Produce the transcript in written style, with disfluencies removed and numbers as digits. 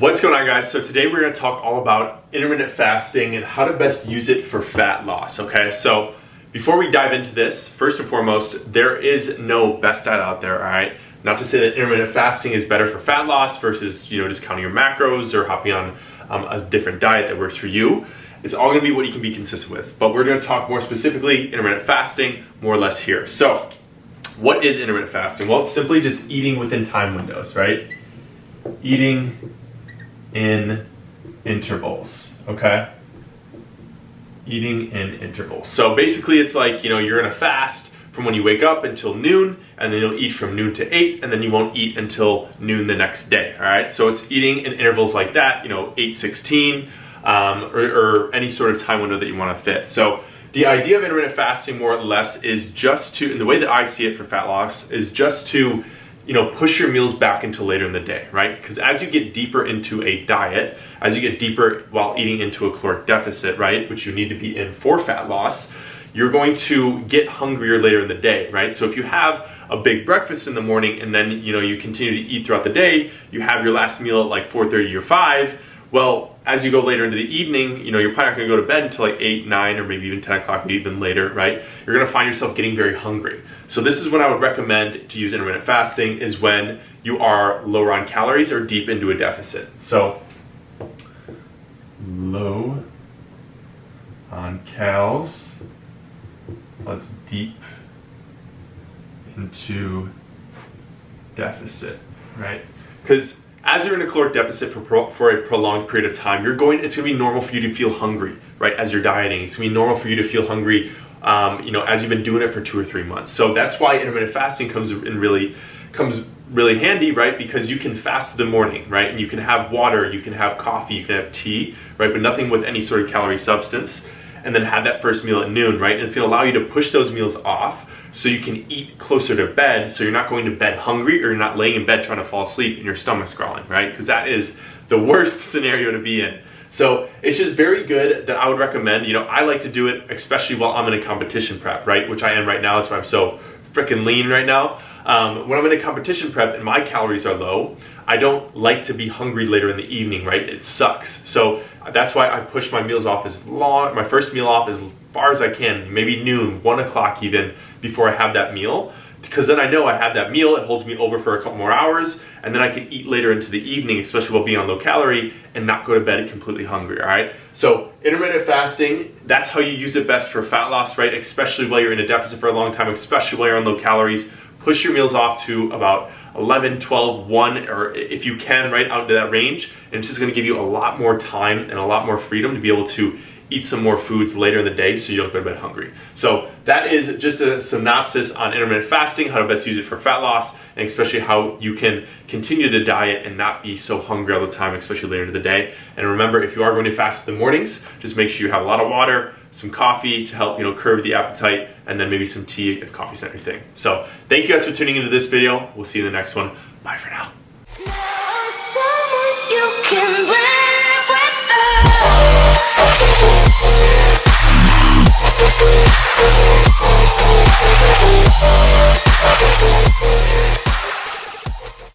What's going on, guys? So today we're going to talk all about intermittent fasting and how to best use it for fat loss, okay? So before we dive into this, first and foremost, there is no best diet out there, all right? Not to say that intermittent fasting is better for fat loss versus, just counting your macros or hopping on a different diet that works for you. It's all going to be what you can be consistent with. But we're going to talk more specifically intermittent fasting, more or less here. So what is intermittent fasting? Well, it's simply just eating within time windows, right? Eating in intervals, okay? Eating in intervals. So basically it's like, you're gonna fast from when you wake up until noon, and then you'll eat from noon to 8, and then you won't eat until noon the next day, all right? So it's eating in intervals like that, 8-16, or any sort of time window that you wanna fit. So the idea of intermittent fasting, more or less, is just to, and the way that I see it for fat loss, is just to push your meals back into later in the day, right? Because as you get deeper into a diet, as you get deeper while eating into a caloric deficit, right, which you need to be in for fat loss, you're going to get hungrier later in the day, right? So if you have a big breakfast in the morning and then, you continue to eat throughout the day, you have your last meal at like 4:30 or 5, well, as you go later into the evening, you're probably not going to go to bed until like 8, 9, or maybe even 10 o'clock, maybe even later, right? You're going to find yourself getting very hungry. So this is when I would recommend to use intermittent fasting, is when you are lower on calories or deep into a deficit. So low on calories plus deep into deficit, right? Because as you're in a caloric deficit for a prolonged period of time, it's going to be normal for you to feel hungry, right? As you're dieting, it's going to be normal for you to feel hungry, as you've been doing it for 2 or 3 months. So that's why intermittent fasting comes really handy, right? Because you can fast in the morning, right? And you can have water, you can have coffee, you can have tea, right? But nothing with any sort of calorie substance. And then have that first meal at noon, right? And it's going to allow you to push those meals off so you can eat closer to bed, so you're not going to bed hungry, or you're not laying in bed trying to fall asleep and your stomach's growling, right? Because that is the worst scenario to be in. So it's just very good that I would recommend. I like to do it, especially while I'm in a competition prep, right? Which I am right now. That's why I'm so freaking lean right now. When I'm in a competition prep and my calories are low, I don't like to be hungry later in the evening, right? It sucks. So that's why I push my meals off my first meal off as far as I can, maybe noon, 1 o'clock even, before I have that meal. Because then I know I have that meal, it holds me over for a couple more hours, and then I can eat later into the evening, especially while being on low calorie, and not go to bed completely hungry, all right? So intermittent fasting, that's how you use it best for fat loss, right? Especially while you're in a deficit for a long time, especially while you're on low calories. Push your meals off to about 11, 12, 1, or if you can, right out into that range. And it's just gonna give you a lot more time and a lot more freedom to be able to eat some more foods later in the day so you don't go to bed hungry. So that is just a synopsis on intermittent fasting, how to best use it for fat loss, and especially how you can continue to diet and not be so hungry all the time, especially later in the day. And remember, if you are going to fast in the mornings, just make sure you have a lot of water, some coffee to help curb the appetite, and then maybe some tea if coffee's not your thing. So thank you guys for tuning into this video. We'll see you in the next one. Bye for now. Now